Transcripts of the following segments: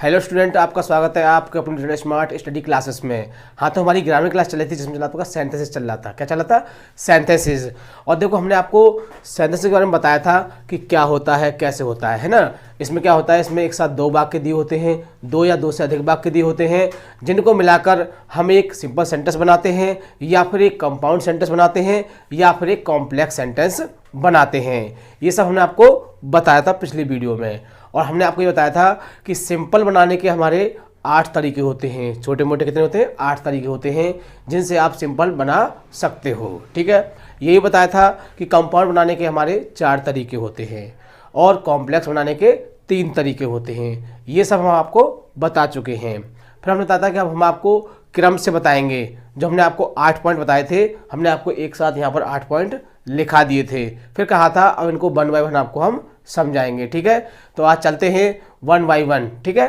Hello student, आपका स्वागत है आपके अपने स्मार्ट स्टडी क्लासेस में। हाँ, तो हमारी ग्रामर क्लास चल रही थी जिसमें चला था सिंथेसिस चल रहा था। क्या चला था? सिंथेसिस। और देखो, हमने आपको सिंथेसिस के बारे में बताया था कि क्या होता है, कैसे होता है ना। इसमें क्या होता है, इसमें एक साथ दो वाक्य दिए होते हैं, दो या दो से अधिक वाक्य दिए होते हैं, जिनको मिलाकर हम एक सिंपल सेंटेंस बनाते हैं, या फिर एक कंपाउंड सेंटेंस बनाते हैं, या फिर एक कॉम्प्लेक्स सेंटेंस बनाते हैं। ये सब हमने आपको बताया था पिछली वीडियो में। और हमने आपको ये बताया था कि सिंपल बनाने के हमारे 8 तरीके होते हैं। छोटे मोटे कितने होते हैं? 8 तरीके होते हैं जिनसे आप सिंपल बना सकते हो। ठीक है, यही बताया था कि कंपाउंड बनाने के हमारे 4 तरीके होते हैं और कॉम्प्लेक्स बनाने के 3 तरीके होते हैं। ये सब हम आपको बता चुके हैं। फिर हमने बताया था कि अब हम आपको क्रम से बताएंगे। जो हमने आपको 8 पॉइंट बताए थे, हमने आपको एक साथ यहाँ पर 8 पॉइंट लिखा दिए थे। फिर कहा था अब इनको 1 बाय 1 आपको हम समझाएंगे। ठीक है, तो आज चलते हैं 1 बाय 1। ठीक है,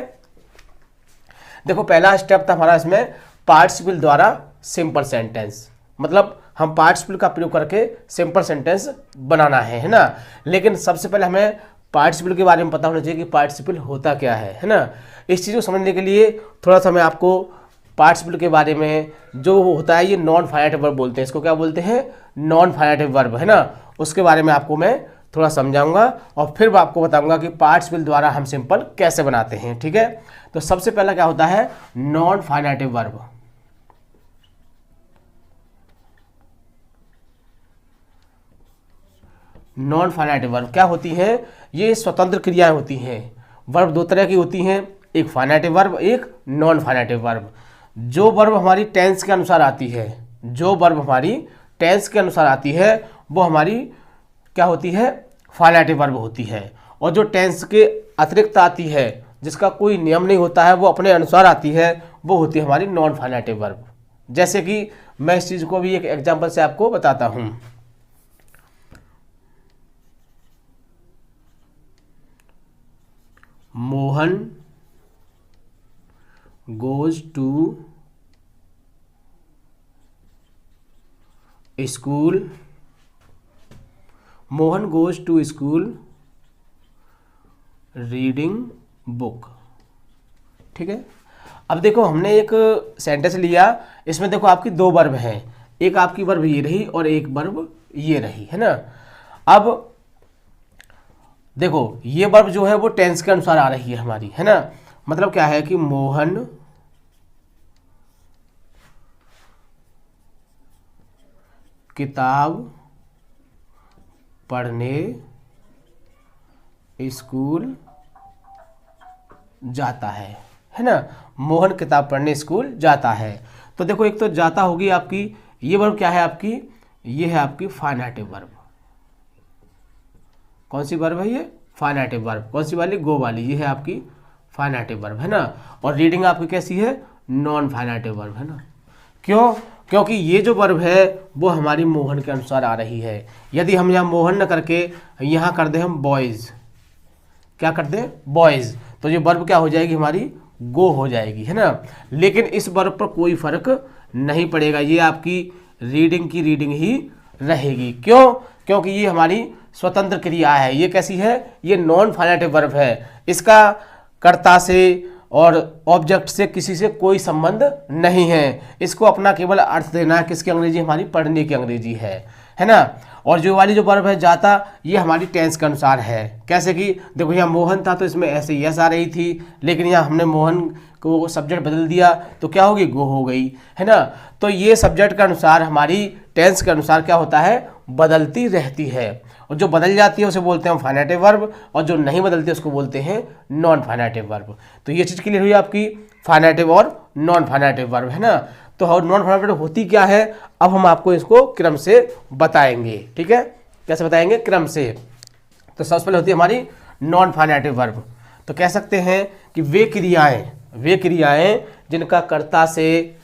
देखो पहला स्टेप था हमारा इसमें पार्टिसिपल द्वारा सिंपल सेंटेंस। मतलब हम पार्टिसिपल का प्रयोग करके सिंपल सेंटेंस बनाना है ना। लेकिन सबसे पहले हमें पार्टिसिपल के बारे में पता होना चाहिए कि पार्टिसिपल होता क्या है ना। इस चीज़ को समझने के लिए थोड़ा सा मैं आपको पार्टिसिपल के बारे में, जो होता है ये नॉन फाइनाइटिव वर्ब बोलते हैं, इसको क्या बोलते हैं? नॉन फाइनाइटिव वर्ब है ना। उसके बारे में आपको मैं थोड़ा समझाऊंगा और फिर आपको बताऊंगा कि पार्टिसिपल द्वारा हम सिंपल कैसे बनाते हैं। ठीक है, तो सबसे पहला क्या होता है? Non finitive verb. Non finitive verb क्या होती है? ये स्वतंत्र क्रियाएं होती हैं। वर्ब 2 तरह की होती हैं, एक फाइनाइटिव वर्ब, एक नॉन फाइनाइटिव वर्ब। जो वर्ब हमारी टेंस के अनुसार आती है, जो वर्ब हमारी टेंस के अनुसार आती है, वो हमारी क्या होती है? फाइनाइटिव वर्ब होती है। और जो टेंस के अतिरिक्त आती है, जिसका कोई नियम नहीं होता है, वो अपने अनुसार आती है, वो होती है हमारी नॉन फाइनाइटिव वर्ब। जैसे कि मैं इस चीज़ को भी एक एग्जांपल से आपको बताता हूँ। Mohan goes to school. Mohan goes to school reading book. ठीक है, अब देखो हमने एक सेंटेंस लिया, इसमें देखो आपकी 2 वर्ब हैं, एक आपकी वर्ब ये रही और एक वर्ब ये रही, है ना। अब देखो ये वर्ब जो है वो टेंस के अनुसार आ रही है हमारी, है ना। मतलब क्या है कि मोहन किताब पढ़ने स्कूल जाता है ना। मोहन किताब पढ़ने स्कूल जाता है। तो देखो एक तो जाता होगी आपकी, ये वर्ब क्या है आपकी? ये है आपकी फाइनाइटिव वर्ब। कौन सी वर्ब है ये? फाइनाइटिव वर्ब। कौन सी वाली? गो वाली। ये है आपकी फाइनाइटिव वर्ब, है ना। और रीडिंग आपकी कैसी है? नॉन फाइनाइटिव वर्ब, है ना। क्यों? क्योंकि ये जो वर्ब है वो हमारी मोहन के अनुसार आ रही है। यदि हम यहाँ मोहन न करके यहाँ कर दें हम बॉयज़, क्या कर दें? बॉयज़, तो ये वर्ब क्या हो जाएगी हमारी? गो हो जाएगी, है ना। लेकिन इस वर्ब पर कोई फर्क नहीं पड़ेगा, ये आपकी रीडिंग की रीडिंग ही रहेगी। क्यों? क्योंकि ये हमारी स्वतंत्र क्रिया है। ये कैसी है? ये नॉन फाइनाइटिव वर्ब है। इसका कर्ता से और ऑब्जेक्ट से किसी से कोई संबंध नहीं है। इसको अपना केवल अर्थ देना है। किसकी अंग्रेजी? हमारी पढ़ने की अंग्रेजी है ना। और जो वाली जो वर्ब है जाता, ये हमारी टेंस के अनुसार है। कैसे कि देखो यहाँ मोहन था तो इसमें ऐसे यस आ रही थी, लेकिन यहाँ हमने मोहन को सब्जेक्ट बदल दिया तो क्या होगी? गो हो गई, है ना। तो ये सब्जेक्ट के अनुसार, हमारी टेंस के अनुसार क्या होता है? बदलती रहती है। और जो बदल जाती है उसे बोलते हैं फाइनाइटिव वर्ब, और जो नहीं बदलती उसको बोलते हैं नॉन फाइनाइटिव वर्ब। तो ये चीज़ क्लियर हुई आपकी, फाइनाइटिव और नॉन फाइनाइटिव वर्ब, है ना। तो नॉन फाइनाइटिव होती क्या है, अब हम आपको इसको क्रम से बताएंगे। ठीक है, कैसे बताएंगे? क्रम से। तो सबसे पहले होती है हमारी नॉन फाइनाइटिव वर्ब। तो कह सकते हैं कि वे क्रियाएं जिनका कर्ता से,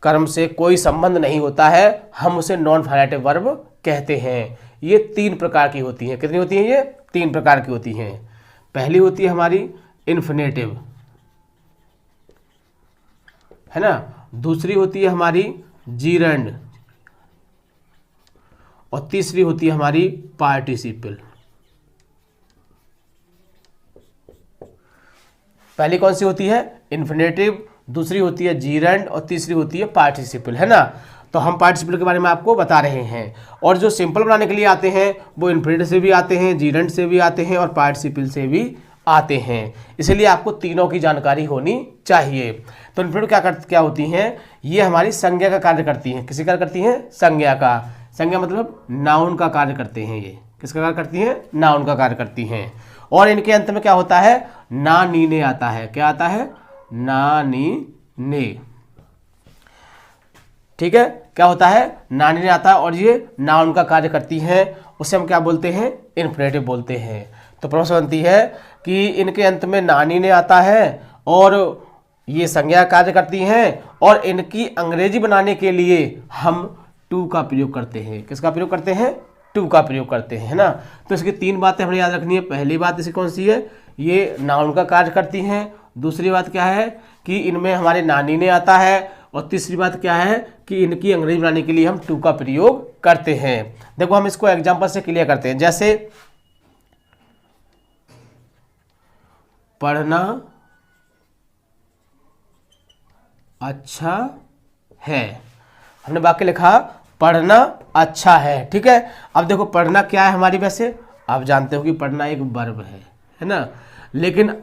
कर्म से कोई संबंध नहीं होता है, हम उसे नॉन फाइनाइटिव वर्ब कहते हैं। ये 3 प्रकार की होती हैं। कितनी होती हैं ये? 3 प्रकार की होती हैं। पहली होती है हमारी इन्फिनेटिव, है ना। दूसरी होती है हमारी जीरंड, और तीसरी होती है हमारी पार्टिसिपल। पहली कौन सी होती है, इन्फिनेटिव, दूसरी होती है जीरेंड और तीसरी होती है पार्टिसिपल, है ना। तो हम पार्टिसिपल के बारे में आपको बता रहे हैं। और जो सिंपल बनाने के लिए आते हैं वो इन्फिनेटिव से भी आते हैं, जीरेंड से भी आते हैं और पार्टिसिपल से भी आते हैं। इसलिए आपको तीनों की जानकारी होनी चाहिए। तो इन्फिनेटिव क्या होती हैं, ये हमारी संज्ञा का कार्य करती हैं। किसी कार्य करती हैं, संज्ञा का। संज्ञा मतलब नाउन का कार्य करते हैं। ये किसका कार्य करती हैं, नाउन का कार्य करती हैं। और इनके अंत में क्या होता है, ना नी ने आता है। क्या आता है, ना नी ने, ठीक है। क्या होता है, ना नी ने आता है और ये नाउन का कार्य करती हैं। उसे हम क्या बोलते हैं, इन्फिनेटिव बोलते हैं। तो प्रश्न बनती है कि इनके अंत में नानी ने आता है और ये संज्ञा कार्य करती हैं और इनकी अंग्रेजी बनाने के लिए हम टू का प्रयोग करते हैं। किसका प्रयोग करते हैं, टू का प्रयोग करते हैं, है ना। तो इसकी तीन बातें हमें याद रखनी है। पहली बात इसकी कौन सी है, ये नाउन का कार्य करती हैं। दूसरी बात क्या है कि इनमें हमारे नानी ने आता है। और तीसरी बात क्या है कि इनकी अंग्रेजी बनाने के लिए हम टू का प्रयोग करते हैं। देखो हम इसको एग्जाम्पल से क्लियर करते हैं। जैसे पढ़ना अच्छा है, हमने वाक्य लिखा पढ़ना अच्छा है, ठीक है। अब देखो पढ़ना क्या है हमारी, वैसे आप जानते हो कि पढ़ना एक वर्ब है ना। लेकिन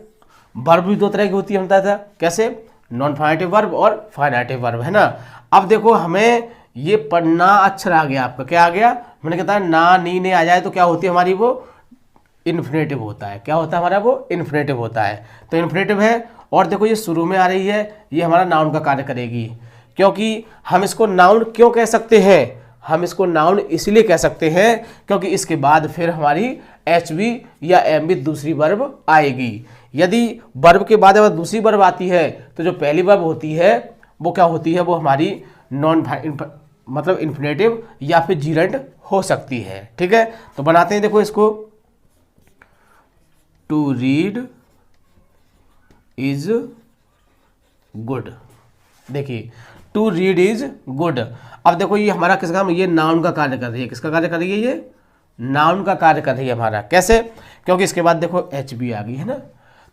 वर्ब भी दो तरह की होती है, हम बताया था कैसे, नॉन फाइनेटिव वर्ब और फाइनेटिव वर्ब, है ना। अब देखो हमें ये पढ़ना अक्षर आ गया, आपका क्या आ गया, मैंने कहता है ना नी ने आ जाए तो क्या होती है हमारी, वो इन्फिनेटिव होता है। क्या होता है हमारा, वो इन्फिनेटिव होता है। तो इन्फिनेटिव है। और देखो ये शुरू में आ रही है, ये हमारा नाउन का कार्य करेगी। क्योंकि हम इसको नाउन क्यों कह सकते हैं, हम इसको नाउन इसलिए कह सकते हैं क्योंकि इसके बाद फिर हमारी HV या MV दूसरी वर्ब आएगी। यदि वर्ब के बाद अगर दूसरी वर्ब आती है तो जो पहली वर्ब होती है वो क्या होती है, वो हमारी मतलब इन्फिनेटिव या फिर जीरेंड हो सकती है, ठीक है। तो बनाते हैं, देखो इसको, टू रीड इज गुड। देखिए टू रीड इज गुड। अब देखो ये हमारा किसका, ये नाउन का कार्य कर रही है। किसका कार्य कर रही है, ये नाउन का कार्य कर रही है हमारा। कैसे, क्योंकि इसके बाद देखो HB आ गई, है ना।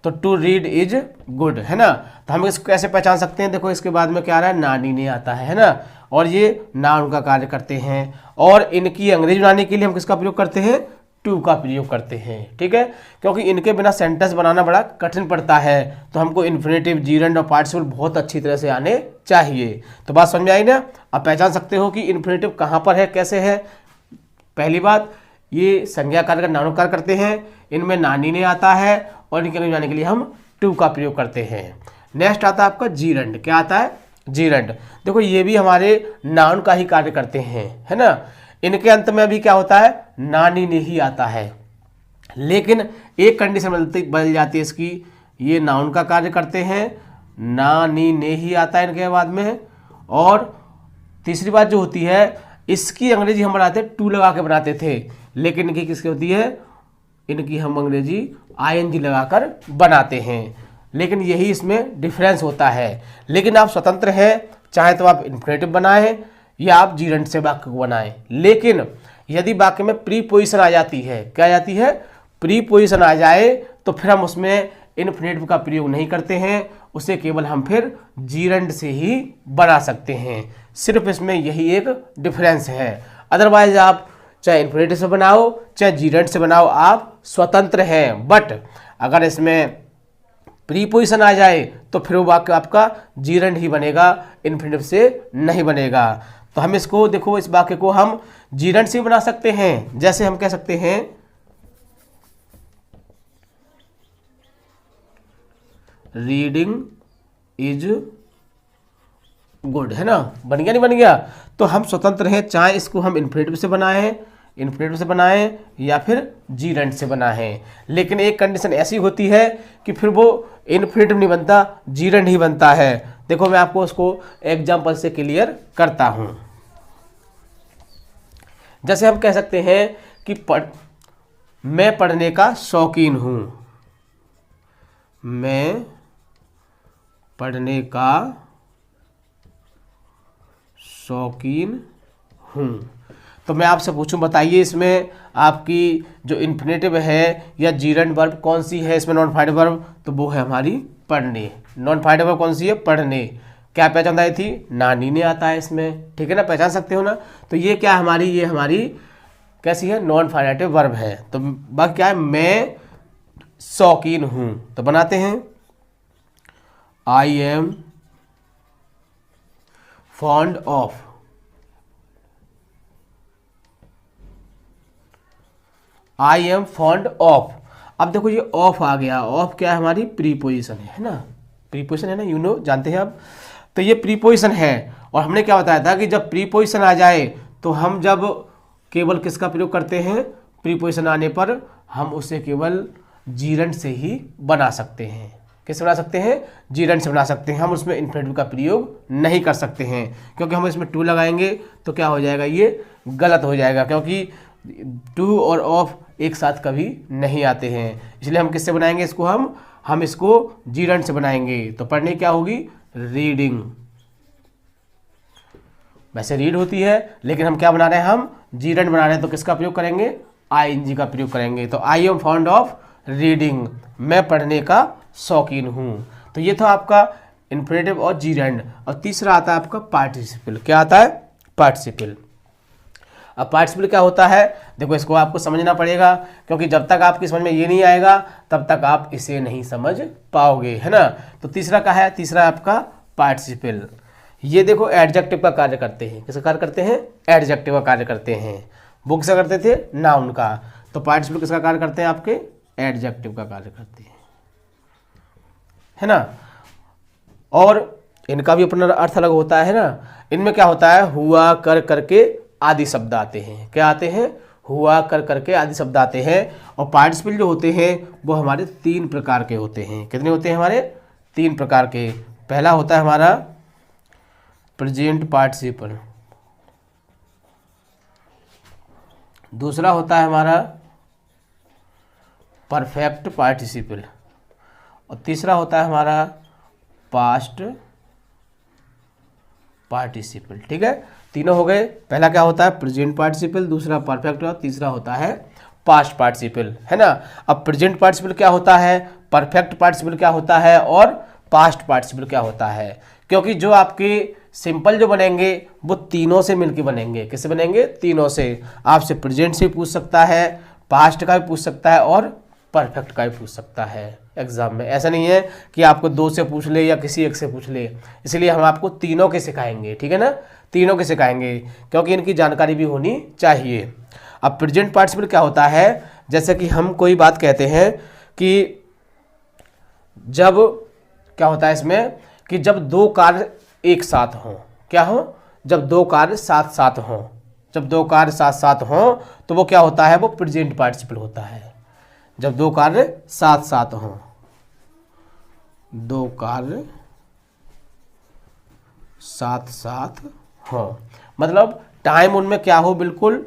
तो टू रीड इज गुड, है ना। तो हम इसको कैसे पहचान सकते हैं, देखो इसके बाद में क्या आ रहा है, नानी ने आता है ना। और ये नाउन का कार्य करते हैं। और इनकी अंग्रेजी बनाने के लिए हम किसका प्रयोग करते हैं, टू का प्रयोग करते हैं, ठीक है। क्योंकि इनके बिना सेंटेंस बनाना बड़ा कठिन पड़ता है। तो हमको इन्फिनेटिव, जीरेंड और पार्टिसिपल बहुत अच्छी तरह से आने चाहिए। तो बात समझ में आई ना। आप पहचान सकते हो कि इन्फिनेटिव कहाँ पर है, कैसे है। पहली बात, ये संज्ञा कार्य का नाउन कार्य करते हैं, इनमें नानी ने आता है और इनके अंग्रेजी बनाने के लिए हम टू का प्रयोग करते हैं। नेक्स्ट आता है आपका जीरेंड। क्या आता है, जीरेंड। देखो ये भी हमारे नाउन का ही कार्य करते हैं, है ना। इनके अंत में भी क्या होता है, नानी ने ही आता है। लेकिन एक कंडीशन बदल जाती है इसकी, ये नाउन का कार्य करते हैं, नानी ने ही आता है इनके बाद में। और तीसरी बात जो होती है, इसकी अंग्रेजी हम बनाते टू लगा के बनाते थे, लेकिन इनकी किसकी होती है, इनकी हम अंग्रेजी ING लगाकर बनाते हैं। लेकिन यही इसमें डिफरेंस होता है। लेकिन आप स्वतंत्र हैं, चाहे तो आप इन्फिनेटिव बनाएं या आप जीरेंड से वाक्य को बनाएं। लेकिन यदि वाक्य में प्रीपोजिशन आ जाती है, क्या आ जाती है, प्रीपोजिशन आ जाए, तो फिर हम उसमें इन्फिनेटिव का प्रयोग नहीं करते हैं, उसे केवल हम फिर जीरेंड से ही बना सकते हैं। सिर्फ इसमें यही एक डिफरेंस है। अदरवाइज आप चाहे इन्फिनेटिव से बनाओ चाहे जीरेंड से बनाओ, आप स्वतंत्र हैं। बट अगर इसमें प्रीपोजिशन आ जाए तो फिर वो वाक्य आपका जीरेंड ही बनेगा, इन्फिनेटिव से नहीं बनेगा। तो हम इसको देखो, इस वाक्य को हम जीरेंड से बना सकते हैं। जैसे हम कह सकते हैं, रीडिंग इज गुड, है ना। बन गया नहीं बन गया। तो हम स्वतंत्र हैं, चाहे इसको हम इन्फिनेटिव से बनाएं या फिर जीरेंड से बनाएं। लेकिन एक कंडीशन ऐसी होती है कि फिर वो इन्फिनेटिव नहीं बनता, जीरेंड ही बनता है। देखो मैं आपको उसको एग्जाम्पल से क्लियर करता हूं। जैसे हम कह सकते हैं कि मैं पढ़ने का शौकीन हूं, मैं पढ़ने का शौकीन हूं। तो मैं आपसे पूछूं, बताइए इसमें आपकी जो इन्फिनेटिव है या जीरेंड वर्ब कौन सी है इसमें, नॉन फाइनेटिव वर्ब, तो वो है हमारी पढ़ने। नॉन फाइनेटिव वर्ब कौन सी है? पढ़ने। क्या पहचान आई थी? नानी ने आता है इसमें, ठीक है ना, पहचान सकते हो ना। तो ये क्या हमारी, ये हमारी कैसी है? नॉन फाइनेटिव वर्ब है। तो बाकी क्या है? मैं शौकीन हूं, तो बनाते हैं I am fond of. I am fond of. अब देखो ये ऑफ आ गया। ऑफ क्या है? हमारी प्रीपोजिशन है ना, प्रीपोजिशन है ना, यू नो, जानते हैं आप। तो ये प्रीपोजिशन है, और हमने क्या बताया था कि जब प्रीपोजिशन आ जाए तो हम जब केवल किसका प्रयोग करते हैं? प्रीपोजिशन आने पर हम उसे केवल जीरंड से ही बना सकते हैं। किससे बना सकते हैं? जीरंड से बना सकते हैं। हम उसमें इन्फिनेटिव का प्रयोग नहीं कर सकते हैं, क्योंकि हम इसमें टू लगाएंगे तो क्या हो जाएगा? ये गलत हो जाएगा, क्योंकि टू और ऑफ एक साथ कभी नहीं आते हैं। इसलिए हम किससे बनाएंगे इसको? हम इसको जीरंड से बनाएंगे। तो पढ़ने क्या होगी? रीडिंग। वैसे रीड होती है, लेकिन हम क्या बना रहे हैं? हम जीरंड बना रहे हैं, तो किसका प्रयोग करेंगे? आईएनजी का प्रयोग करेंगे। तो I am fond of reading, मैं पढ़ने का शौकीन हूं। तो ये था आपका इन्फिनेटिव और जीरंड। और तीसरा आता है आपका पार्टिसिपल। क्या आता है? पार्टिसिपल। अब पार्टिसिपल क्या होता है? देखो इसको आपको समझना पड़ेगा, क्योंकि जब तक आपकी समझ में ये नहीं आएगा तब तक आप इसे नहीं समझ पाओगे, है ना। तो तीसरा क्या है? तीसरा आपका पार्टिसिपल। ये देखो एडजेक्टिव का कार्य करते हैं। किसका कार्य करते हैं? एडजेक्टिव का कार्य करते हैं। वो किसका करते थे? नाउन का। तो पार्टिसिपल किसका कार्य करते हैं? आपके एडजेक्टिव का कार्य करते हैं, है ना। और इनका भी अपना अर्थ अलग होता है ना। इनमें क्या होता है? हुआ, कर, करके आदि शब्द आते हैं। क्या आते हैं? हुआ, कर, करके आदि शब्द आते हैं। और पार्टिसिपल जो होते हैं वो हमारे 3 प्रकार के होते हैं। कितने होते हैं? हमारे 3 प्रकार के। पहला होता है हमारा प्रेजेंट पार्टिसिपल, दूसरा होता है हमारा परफेक्ट पार्टिसिपल, और तीसरा होता है हमारा पास्ट पार्टिसिपल। ठीक है, तीनों हो गए। पहला क्या होता है? प्रेजेंट पार्टिसिपल, दूसरा परफेक्ट, और तीसरा होता है पास्ट पार्टिसिपल, है ना। अब प्रेजेंट पार्टिसिपल क्या होता है, परफेक्ट पार्टिसिपल क्या होता है, और पास्ट पार्टिसिपल क्या होता है? क्योंकि जो आपके सिंपल जो बनेंगे वो तीनों से मिलके बनेंगे। किससे बनेंगे? तीनों से। आपसे प्रेजेंट से पूछ सकता है, पास्ट का भी पूछ सकता है, और परफेक्ट का भी पूछ सकता है एग्जाम में। ऐसा नहीं है कि आपको 2 से पूछ ले या किसी एक से पूछ ले। इसलिए हम आपको तीनों के सिखाएंगे, ठीक है ना, तीनों के सिखाएंगे, क्योंकि इनकी जानकारी भी होनी चाहिए। अब प्रेजेंट पार्टिसिपल क्या होता है? जैसे कि हम कोई बात कहते हैं कि जब क्या होता है इसमें कि जब 2 कार्य एक साथ हों। क्या हो? जब 2 कार्य साथ साथ हों। जब 2 कार्य साथ साथ हों तो वो क्या होता है? वो प्रेजेंट पार्टिसिपल होता है। जब 2 कार्य साथ साथ हों, 2 कार्य साथ साथ हों, मतलब टाइम उनमें क्या हो? बिल्कुल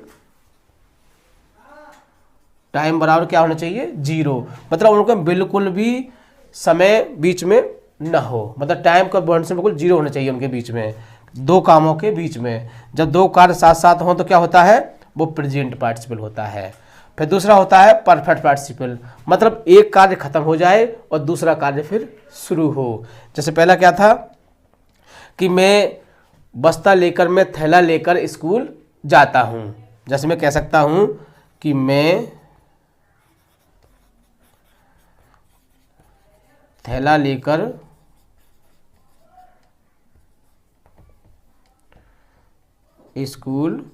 टाइम बराबर क्या होना चाहिए? 0। मतलब उनका बिल्कुल भी समय बीच में ना हो, मतलब टाइम का बॉन्डिशन बिल्कुल 0 होना चाहिए उनके बीच में, 2 कामों के बीच में। जब 2 कार्य साथ साथ हों तो क्या होता है? वो प्रेजेंट पार्टिसिपल होता है। फिर दूसरा होता है परफेक्ट पार्टिसिपल, मतलब एक कार्य खत्म हो जाए और दूसरा कार्य फिर शुरू हो। जैसे पहला क्या था कि मैं बस्ता लेकर, मैं थैला लेकर स्कूल जाता हूं। जैसे मैं कह सकता हूं कि मैं थैला लेकर स्कूल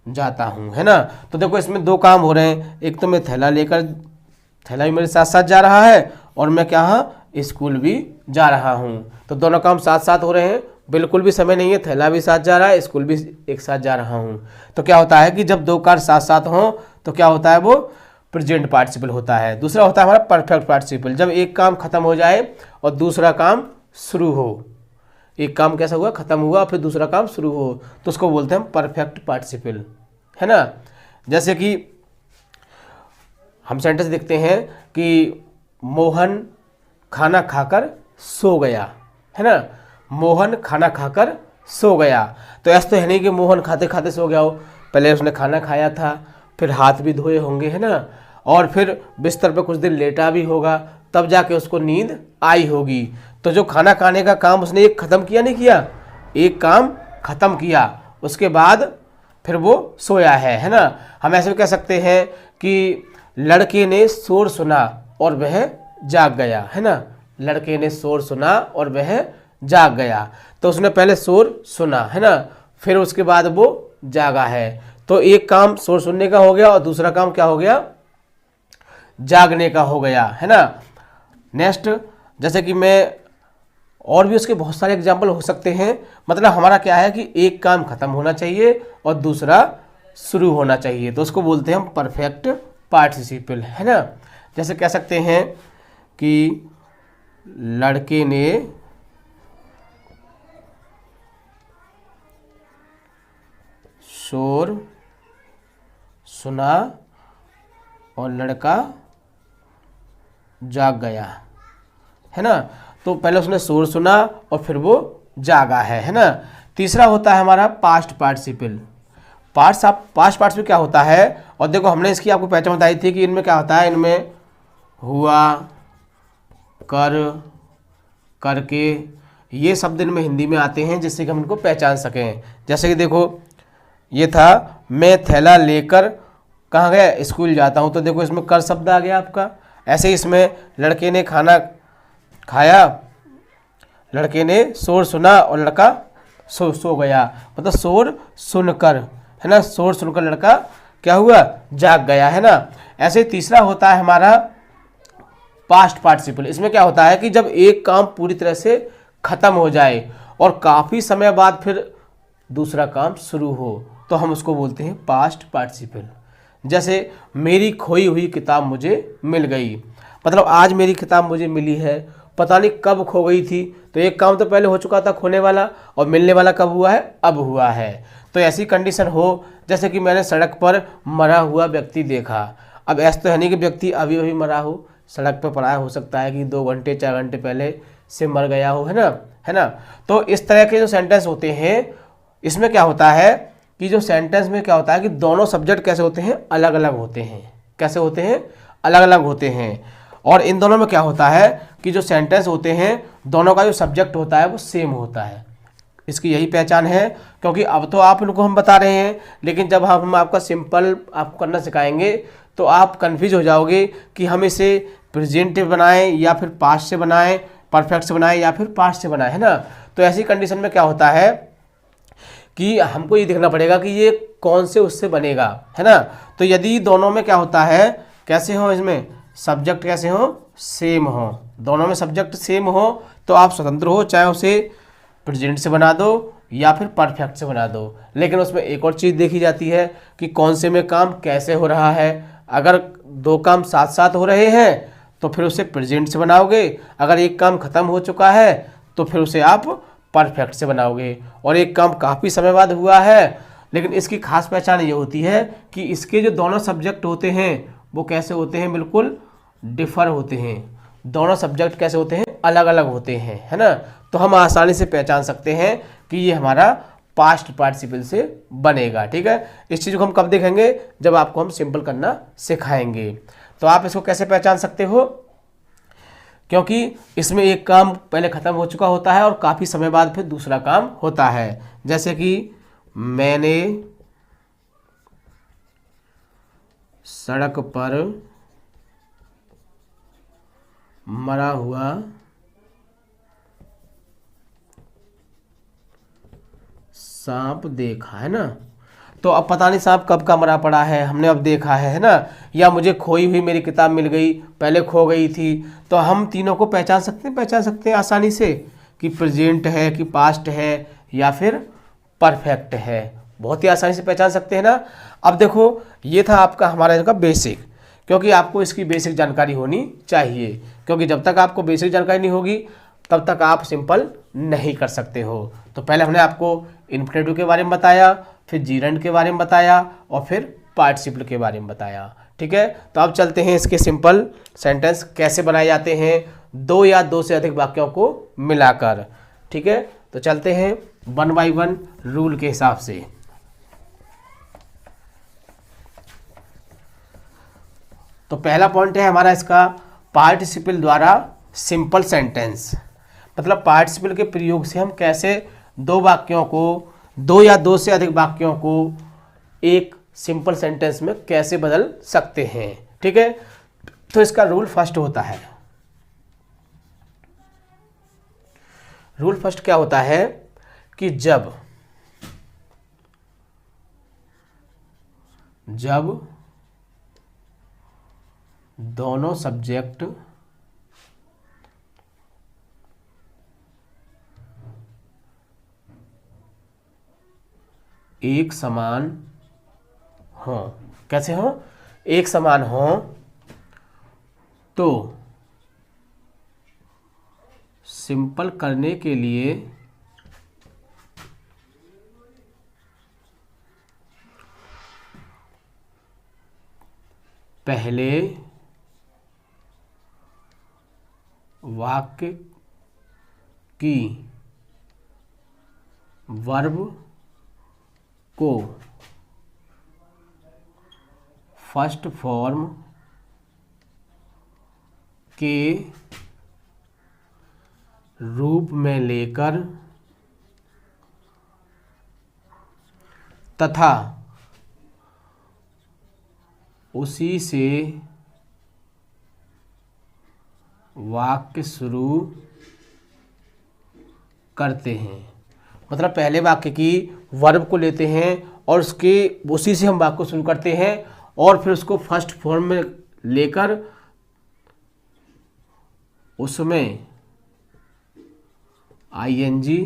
जाता हूं, है ना। तो देखो इसमें 2 काम हो रहे हैं। एक तो मैं थैला लेकर, थैला भी मेरे साथ साथ जा रहा है, और मैं क्या स्कूल भी जा रहा हूं। तो दोनों काम साथ साथ हो रहे हैं, बिल्कुल भी समय नहीं है, थैला भी साथ जा रहा है, स्कूल भी एक साथ जा रहा हूं। तो क्या होता है कि जब 2 कार्य साथ साथ हों तो क्या होता है? वो प्रेजेंट पार्टिसिपल होता है। दूसरा होता है हमारा परफेक्ट पार्टिसिपल, जब एक काम खत्म हो जाए और दूसरा काम शुरू हो। एक काम कैसा हुआ? खत्म हुआ, फिर दूसरा काम शुरू हो, तो उसको बोलते हैं परफेक्ट पार्टिसिपल, है ना। जैसे कि हम सेंटेंस देखते हैं कि मोहन खाना खाकर सो गया, है ना। मोहन खाना खाकर सो गया, तो ऐसा तो है नहीं कि मोहन खाते खाते सो गया हो। पहले उसने खाना खाया था, फिर हाथ भी धोए होंगे, है ना, और फिर बिस्तर पे कुछ दिन लेटा भी होगा, तब जाके उसको नींद आई होगी। तो जो खाना खाने का काम उसने एक ख़त्म किया, नहीं किया, एक काम ख़त्म किया, उसके बाद फिर वो सोया है ना। हम ऐसे भी कह सकते हैं कि लड़के ने शोर सुना और वह जाग गया, है ना। लड़के ने शोर सुना और वह जाग गया, तो उसने पहले शोर सुना, है ना, फिर उसके बाद वो जागा है। तो एक काम शोर सुनने का हो गया और दूसरा काम क्या हो गया, जागने का हो गया, है ना। नेक्स्ट, जैसे कि मैं और भी उसके बहुत सारे एग्जाम्पल हो सकते हैं। मतलब हमारा क्या है कि एक काम खत्म होना चाहिए और दूसरा शुरू होना चाहिए, तो उसको बोलते हैं हम परफेक्ट पार्टिसिपल, है ना। जैसे कह सकते हैं कि लड़के ने शोर सुना और लड़का जाग गया, है ना। तो पहले उसने शोर सुना और फिर वो जागा है ना। तीसरा होता है हमारा पास्ट पार्टिसिपल। पास्ट पार्टिसिपल क्या होता है, और देखो हमने इसकी आपको पहचान बताई थी कि इनमें क्या होता है, इनमें हुआ, कर, करके, ये शब्द इनमें हिंदी में आते हैं जिससे कि हम इनको पहचान सकें। जैसे कि देखो ये था, मैं थैला लेकर कहाँ गया, स्कूल जाता हूँ, तो देखो इसमें कर शब्द आ गया आपका। ऐसे ही इसमें लड़के ने खाना खाया, लड़के ने शोर सुना और लड़का सो गया, मतलब शोर सुनकर, है ना, शोर सुनकर लड़का क्या हुआ, जाग गया, है ना। ऐसे तीसरा होता है हमारा पास्ट पार्टिसिपल। इसमें क्या होता है कि जब एक काम पूरी तरह से खत्म हो जाए और काफ़ी समय बाद फिर दूसरा काम शुरू हो, तो हम उसको बोलते हैं पास्ट पार्टिसिपल। जैसे मेरी खोई हुई किताब मुझे मिल गई, मतलब आज मेरी किताब मुझे मिली है, पता नहीं कब खो गई थी। तो एक काम तो पहले हो चुका था खोने वाला, और मिलने वाला कब हुआ है, अब हुआ है। तो ऐसी कंडीशन हो, जैसे कि मैंने सड़क पर मरा हुआ व्यक्ति देखा। अब ऐसा तो है नहीं कि व्यक्ति अभी अभी मरा हो, सड़क पर पड़ा हो सकता है कि 2 घंटे 4 घंटे पहले से मर गया हो, है ना। तो इस तरह के जो सेंटेंस होते हैं, इसमें क्या होता है कि जो सेंटेंस में क्या होता है कि दोनों सब्जेक्ट कैसे होते हैं, अलग अलग होते हैं। कैसे होते हैं, अलग अलग होते हैं। और इन दोनों में क्या होता है कि जो सेंटेंस होते हैं, दोनों का जो सब्जेक्ट होता है वो सेम होता है। इसकी यही पहचान है, क्योंकि अब तो आप इनको हम बता रहे हैं, लेकिन जब हम आपका सिंपल आपको करना सिखाएंगे तो आप कन्फ्यूज हो जाओगे कि हम इसे प्रेजेंट बनाएं या फिर पास्ट से बनाएं, परफेक्ट से बनाएं या फिर पास्ट से बनाएं, है ना। तो ऐसी कंडीशन में क्या होता है कि हमको ये देखना पड़ेगा कि ये कौन से उससे बनेगा, है ना। तो यदि दोनों में क्या होता है, कैसे हो, इसमें सब्जेक्ट कैसे हो, सेम हो, दोनों में सब्जेक्ट सेम हो, तो आप स्वतंत्र हो, चाहे उसे प्रेजेंट से बना दो या फिर परफेक्ट से बना दो। लेकिन उसमें एक और चीज़ देखी जाती है कि कौन से में काम कैसे हो रहा है। अगर 2 काम साथ साथ हो रहे हैं तो फिर उसे प्रेजेंट से बनाओगे, अगर एक काम खत्म हो चुका है तो फिर उसे आप परफेक्ट से बनाओगे, और एक काम काफ़ी समय बाद हुआ है। लेकिन इसकी खास पहचान ये होती है कि इसके जो दोनों सब्जेक्ट होते हैं वो कैसे होते हैं, बिल्कुल डिफर होते हैं। दोनों सब्जेक्ट कैसे होते हैं, अलग अलग होते हैं, है ना। तो हम आसानी से पहचान सकते हैं कि ये हमारा पास्ट पार्टिसिपल से बनेगा, ठीक है। इस चीज़ को हम कब देखेंगे, जब आपको हम सिंपल करना सिखाएंगे। तो आप इसको कैसे पहचान सकते हो, क्योंकि इसमें एक काम पहले ख़त्म हो चुका होता है और काफ़ी समय बाद फिर दूसरा काम होता है। जैसे कि मैंने सड़क पर मरा हुआ सांप देखा, है ना। तो अब पता नहीं सांप कब का मरा पड़ा है, हमने अब देखा है ना। या मुझे खोई हुई मेरी किताब मिल गई, पहले खो गई थी। तो हम तीनों को पहचान सकते हैं आसानी से कि प्रेजेंट है कि पास्ट है या फिर परफेक्ट है, बहुत ही आसानी से पहचान सकते हैं ना। अब देखो ये था आपका हमारा का बेसिक, क्योंकि आपको इसकी बेसिक जानकारी होनी चाहिए, क्योंकि जब तक आपको बेसिक जानकारी नहीं होगी तब तक आप सिंपल नहीं कर सकते हो। तो पहले हमने आपको इन्फिनेटिव के बारे में बताया, फिर जीरेंड के बारे में बताया और फिर पार्टिसिपल के बारे में बताया, ठीक है। तो अब चलते हैं इसके सिंपल सेंटेंस कैसे बनाए जाते हैं 2 या 2 से अधिक वाक्यों को मिलाकर, ठीक है। तो चलते हैं 1 बाय 1 रूल के हिसाब से। तो पहला पॉइंट है हमारा इसका पार्टिसिपल द्वारा सिंपल सेंटेंस, मतलब पार्टिसिपल के प्रयोग से हम कैसे दो वाक्यों को, दो या दो से अधिक वाक्यों को एक सिंपल सेंटेंस में कैसे बदल सकते हैं। ठीक है, तो इसका रूल फर्स्ट होता है, रूल फर्स्ट क्या होता है कि जब दोनों सब्जेक्ट एक समान हो, कैसे हो, एक समान हो, तो सिंपल करने के लिए पहले वाक्य की वर्ब को फर्स्ट फॉर्म के रूप में लेकर तथा उसी से वाक्य शुरू करते हैं। मतलब पहले वाक्य की वर्ब को लेते हैं और उसी से हम वाक्य को शुरू करते हैं और फिर उसको फर्स्ट फॉर्म में लेकर उसमें आईएनजी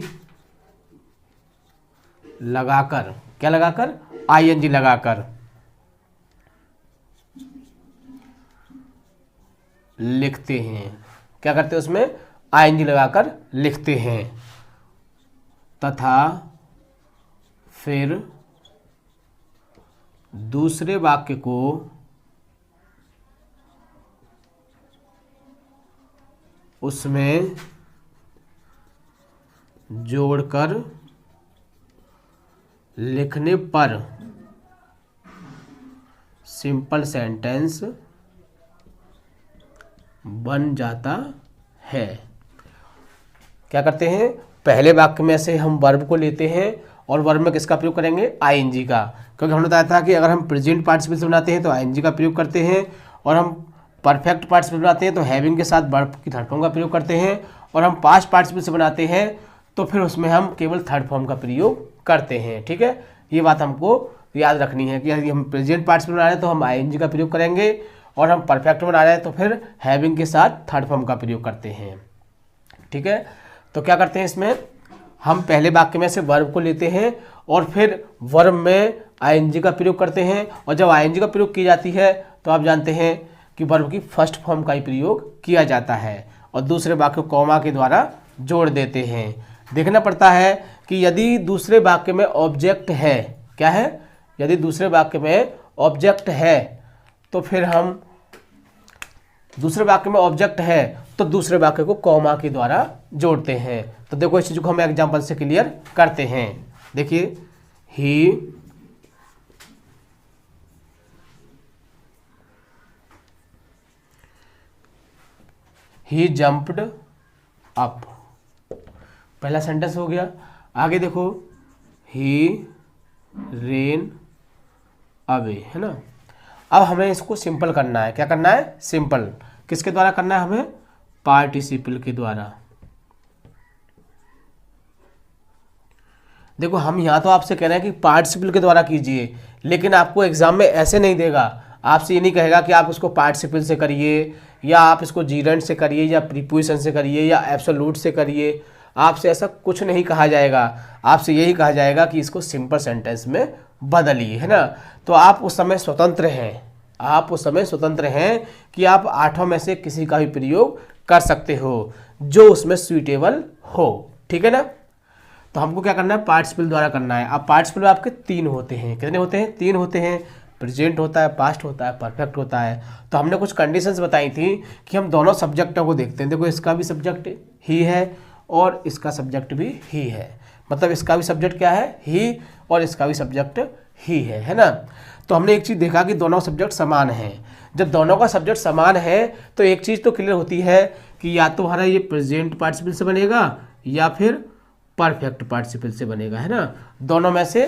लगाकर, क्या लगाकर, आईएनजी लगाकर लिखते हैं। क्या करते हैं, उसमें आईएनजी लगाकर लिखते हैं तथा फिर दूसरे वाक्य को उसमें जोड़कर लिखने पर सिंपल सेंटेंस बन जाता है। क्या करते हैं, पहले वाक्य में से हम वर्ब को लेते हैं और वर्ब में किसका प्रयोग करेंगे, आईएनजी का, क्योंकि हमने बताया था कि अगर हम प्रेजेंट पार्टिसिपल से बनाते हैं तो आईएनजी का प्रयोग करते हैं और हम परफेक्ट पार्टिसिपल बनाते हैं तो हैविंग के साथ वर्ब की थर्ड फॉर्म का प्रयोग करते हैं और हम पास्ट पार्टिसिपल से बनाते हैं तो फिर उसमें हम केवल थर्ड फॉर्म का प्रयोग करते हैं। ठीक है, ये बात हमको याद रखनी है कि यदि हम प्रेजेंट पार्टिसिपल बना रहे हैं तो हम आईएनजी का प्रयोग करेंगे और हम परफेक्ट बना रहे हैं तो फिर हैविंग के साथ थर्ड फॉर्म का प्रयोग करते हैं। ठीक है, तो क्या करते हैं, इसमें हम पहले वाक्य में से वर्ब को लेते हैं और फिर वर्ब में आईएनजी का प्रयोग करते हैं और जब आईएनजी का प्रयोग की जाती है तो आप जानते हैं कि वर्ब की फर्स्ट फॉर्म का ही प्रयोग किया जाता है और दूसरे वाक्य को कॉमा के द्वारा जोड़ देते हैं। देखना पड़ता है कि यदि दूसरे वाक्य में ऑब्जेक्ट है, क्या है, यदि दूसरे वाक्य में ऑब्जेक्ट है तो फिर हम दूसरे वाक्य में ऑब्जेक्ट है तो दूसरे वाक्य को कॉमा के द्वारा जोड़ते हैं। तो देखो इस चीज को हम एग्जांपल से क्लियर करते हैं। देखिए, ही जंप्ड अप, पहला सेंटेंस हो गया। आगे देखो, ही रेन अवे, है ना। अब हमें इसको सिंपल करना है, क्या करना है, सिंपल। किसके द्वारा करना है हमें, पार्टिसिपल के द्वारा। देखो हम यहाँ तो आपसे कह रहे हैं कि पार्टिसिपल के द्वारा कीजिए, लेकिन आपको एग्जाम में ऐसे नहीं देगा, आपसे ये नहीं कहेगा कि आप इसको पार्टिसिपल से करिए या आप इसको जीरेंट से करिए या प्रीपोजिशन से करिए या एब्सोल्यूट से करिए। आपसे ऐसा कुछ नहीं कहा जाएगा, आपसे यही कहा जाएगा कि इसको सिंपल सेंटेंस में बदलिए, है ना। तो आप उस समय स्वतंत्र हैं, आप उस समय स्वतंत्र हैं कि आप आठों में से किसी का भी प्रयोग कर सकते हो जो उसमें सुइटेबल हो। ठीक है ना। तो हमको क्या करना है, पार्टिसिपल द्वारा करना है। अब पार्टिसिपल आपके तीन होते हैं, कितने होते हैं, तीन होते हैं। प्रेजेंट होता है, पास्ट होता है, परफेक्ट होता है। तो हमने कुछ कंडीशंस बताई थी कि हम दोनों सब्जेक्टों को देखते हैं। देखो इसका भी सब्जेक्ट ही है और इसका सब्जेक्ट भी ही है, मतलब इसका भी सब्जेक्ट क्या है, ही, और इसका भी सब्जेक्ट है ना। तो हमने एक चीज़ देखा कि दोनों सब्जेक्ट समान हैं। जब दोनों का सब्जेक्ट समान है तो एक चीज़ तो क्लियर होती है कि या तो हमारा ये प्रेजेंट पार्टिसिपल से बनेगा या फिर परफेक्ट पार्टिसिपल से बनेगा, है ना। दोनों में से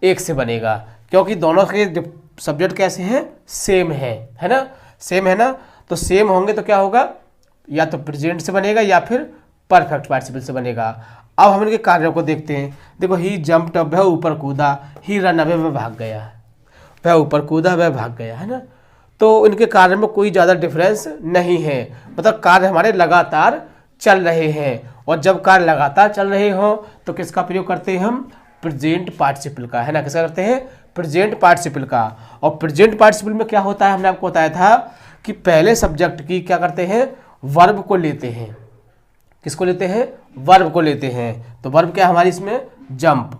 एक से बनेगा, क्योंकि दोनों के सब्जेक्ट कैसे हैं, सेम है ना, सेम है ना। तो सेम होंगे तो क्या होगा, या तो प्रेजेंट से बनेगा या फिर परफेक्ट पार्टिसिपल से बनेगा। अब हम इनके कार्यों को देखते हैं। देखो, ही जंप्ड अप, वह ऊपर कूदा, ही रन अवे, वह भाग गया, वह ऊपर कूदा, वह भाग गया, है ना। तो इनके कार्य में कोई ज़्यादा डिफरेंस नहीं है, मतलब कार्य हमारे लगातार चल रहे हैं। और जब कार्य लगातार चल रहे हों तो किसका प्रयोग करते हैं हम, प्रेजेंट पार्टिसिपल का, है ना। किसका करते हैं, प्रेजेंट पार्टिसिपल का। और प्रेजेंट पार्टिसिपल में क्या होता है, हमने आपको बताया था कि पहले सब्जेक्ट की क्या करते हैं, वर्ब को लेते हैं। किसको लेते हैं, वर्ब को लेते हैं। तो वर्ब क्या है हमारी इसमें, जंप,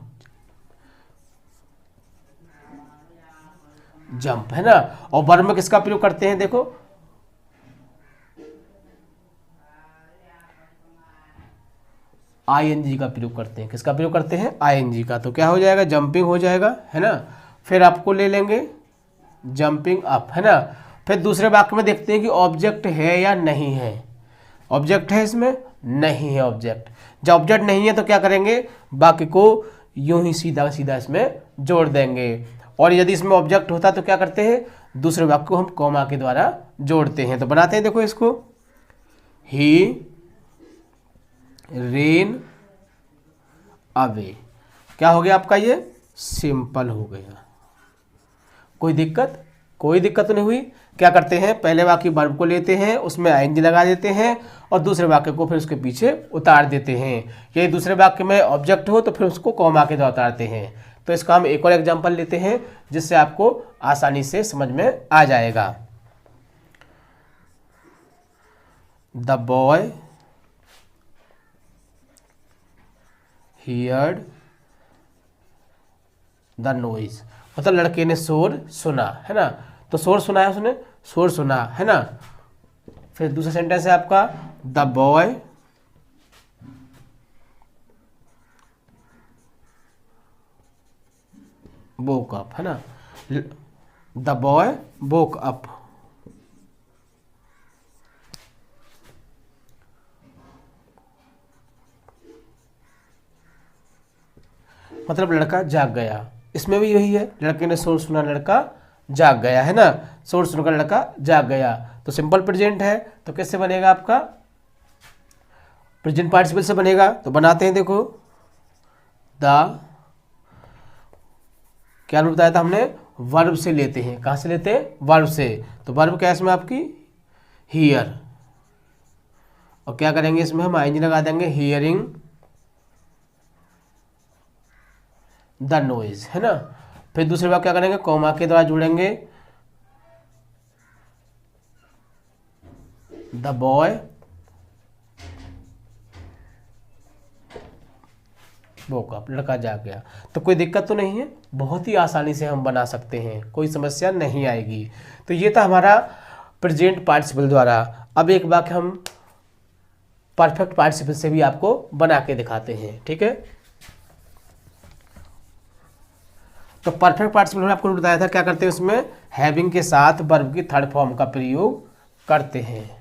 जंप, है ना। और वर्ब में किसका प्रयोग करते हैं, देखो आईएनजी का प्रयोग करते हैं। किसका प्रयोग करते हैं, आईएनजी का। तो क्या हो जाएगा, जंपिंग हो जाएगा, है ना। फिर आपको ले लेंगे जंपिंग अप, है ना। फिर दूसरे वाक्य में देखते हैं कि ऑब्जेक्ट है या नहीं है। ऑब्जेक्ट है इसमें, नहीं है ऑब्जेक्ट। जब ऑब्जेक्ट नहीं है तो क्या करेंगे, वाक्य को यूं ही सीधा सीधा इसमें जोड़ देंगे। और यदि इसमें ऑब्जेक्ट होता तो क्या करते हैं, दूसरे वाक्य को हम कॉमा के द्वारा जोड़ते हैं। तो बनाते हैं, देखो इसको, ही रेन अवे। क्या हो गया आपका, ये सिंपल हो गया। कोई दिक्कत, कोई दिक्कत तो नहीं हुई। क्या करते हैं, पहले वाक्य वर्ब को लेते हैं, उसमें आईएनजी लगा देते हैं और दूसरे वाक्य को फिर उसके पीछे उतार देते हैं। यदि दूसरे वाक्य में ऑब्जेक्ट हो तो फिर उसको कॉमा के द्वारा उतारते हैं। तो इसका हम एक और एग्जांपल लेते हैं जिससे आपको आसानी से समझ में आ जाएगा। The boy heard the noise, मतलब लड़के ने शोर सुना, है ना। तो शोर सुना है उसने, शोर सुना, है ना। फिर दूसरा सेंटेंस है आपका, द बॉय वोक अप, है ना। द बॉय वोक अप, मतलब लड़का जाग गया। इसमें भी यही है, लड़के ने शोर सुना, लड़का जाग गया, है ना। शोर सुनकर लड़का जाग गया। तो सिंपल प्रेजेंट है, तो कैसे बनेगा आपका, प्रेजेंट पार्टिसिपल से बनेगा। तो बनाते हैं, देखो, द, क्या बताया था हमने, वर्ब से लेते हैं। कहाँ से लेते हैं, वर्ब से। तो वर्ब क्या है इसमें आपकी, हियर। और क्या करेंगे इसमें हम आईएनजी लगा देंगे, हियरिंग द नॉइज, है ना। फिर दूसरे बार क्या करेंगे, कॉमा के द्वारा जुड़ेंगे, द बॉय वोक अप, लड़का जाग गया। तो कोई दिक्कत तो नहीं है, बहुत ही आसानी से हम बना सकते हैं, कोई समस्या नहीं आएगी। तो ये था हमारा प्रेजेंट पार्टिसिपल द्वारा। अब एक वाक्य हम परफेक्ट पार्टिसिपल से भी आपको बना के दिखाते हैं, ठीक है। तो परफेक्ट पार्टिसिपल में आपको बताया था क्या करते हैं, उसमें हैविंग के साथ वर्ब की थर्ड फॉर्म का प्रयोग करते हैं।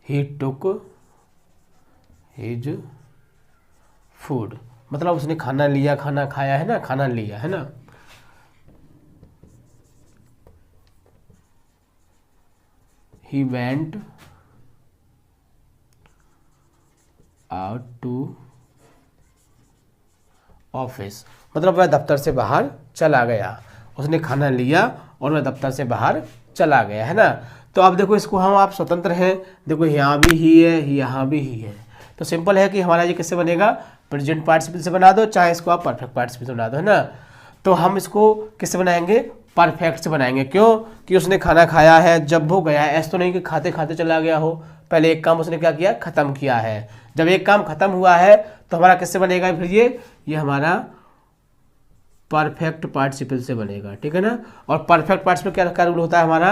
ही टुक हिज फूड, मतलब उसने खाना लिया, खाना खाया, है ना, खाना लिया, है ना। He went out to office, मतलब वह दफ्तर से बाहर चला गया। उसने खाना लिया और वह दफ्तर से बाहर चला गया, है ना। तो अब देखो, इसको हम आप स्वतंत्र हैं, देखो यहाँ भी ही है, यहाँ भी ही है। तो सिंपल है कि हमारा ये किससे बनेगा, प्रेजेंट पार्टिसिपल से बना दो, चाहे इसको आप परफेक्ट पार्टिसिपल से बना दो, है ना। तो हम इसको किससे बनाएंगे, परफेक्ट से बनाएंगे। क्यों, कि उसने खाना खाया है, जब वो गया है, ऐसा तो नहीं कि खाते खाते चला गया हो। पहले एक काम उसने क्या किया, खत्म किया है। जब एक काम खत्म हुआ है तो हमारा किससे बनेगा फिर, ये हमारा परफेक्ट पार्टिसिपल से बनेगा, ठीक है ना। और परफेक्ट पार्टिसिपल क्या क्या रूल होता है हमारा,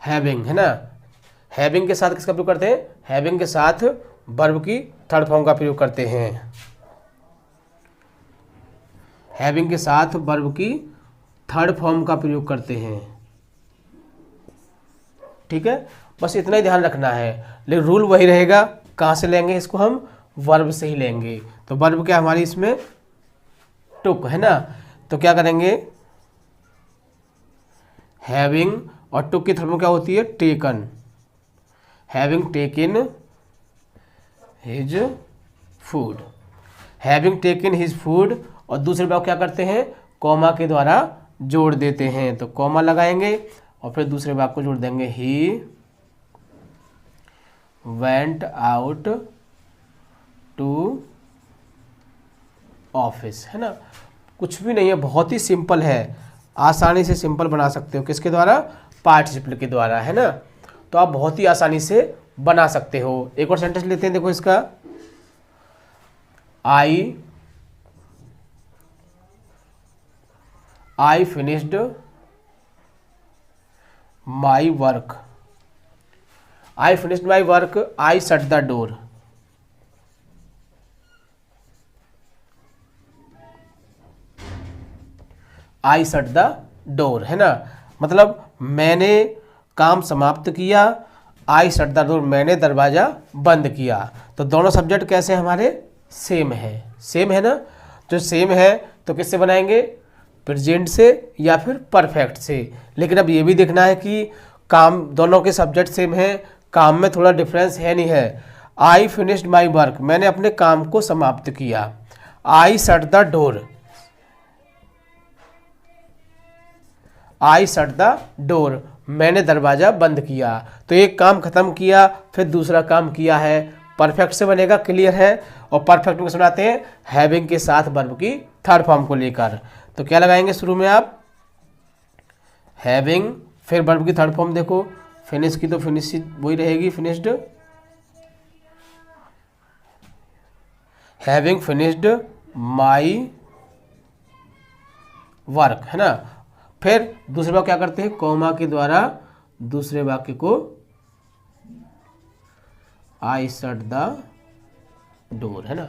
हैविंग, है ना। हैविंग के साथ किसका प्रयोग करते हैं? हैविंग के साथ वर्ब की थर्ड फॉर्म का प्रयोग करते हैं। हैविंग के साथ वर्ब की थर्ड फॉर्म का प्रयोग करते हैं। ठीक है, बस इतना ही ध्यान रखना है, लेकिन रूल वही रहेगा। कहाँ से लेंगे इसको? हम वर्ब से ही लेंगे। तो वर्ब क्या हमारी इसमें? टुक, है ना। तो क्या करेंगे? हैविंग, और टुक की थर्ड फॉर्म क्या होती है? Taken. Having taken his food, having taken his food. और दूसरे बार क्या करते हैं? कॉमा के द्वारा जोड़ देते हैं। तो कॉमा लगाएंगे और फिर दूसरे भाग को जोड़ देंगे, he went out to office, है ना। कुछ भी नहीं है, बहुत ही सिंपल है, आसानी से सिंपल बना सकते हो। किसके द्वारा? पार्टिसिपल के द्वारा, है ना। तो आप बहुत ही आसानी से बना सकते हो। एक और सेंटेंस लेते हैं, देखो इसका। I finished my work, I finished my work, I shut the door. I shut the door, है ना। मतलब मैंने काम समाप्त किया, आई शट द डोर, मैंने दरवाजा बंद किया। तो दोनों सब्जेक्ट कैसे हमारे? सेम है, सेम है ना। तो सेम है तो किससे बनाएंगे? प्रेजेंट से या फिर परफेक्ट से। लेकिन अब ये भी देखना है कि काम, दोनों के सब्जेक्ट सेम है, काम में थोड़ा डिफरेंस है नहीं है। आई फिनिश्ड माई वर्क, मैंने अपने काम को समाप्त किया। I shut the door, I shut the door, मैंने दरवाजा बंद किया। तो एक काम खत्म किया, फिर दूसरा काम किया है। परफेक्ट से बनेगा, क्लियर है। और परफेक्ट में सुनाते हैं हैविंग के साथ वर्ब की थर्ड फॉर्म को लेकर। तो क्या लगाएंगे शुरू में आप? हैविंग, फिर वर्ब की थर्ड फॉर्म देखो, फिनिश की तो फिनिश वही रहेगी, finished. Having finished my work, है ना। फिर दूसरे वाक्य क्या करते हैं? कॉमा के द्वारा दूसरे वाक्य को आई शट द डोर, है ना।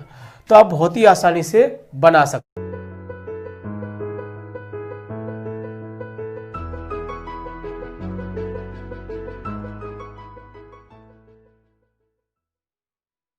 तो आप बहुत ही आसानी से बना सकते हैं।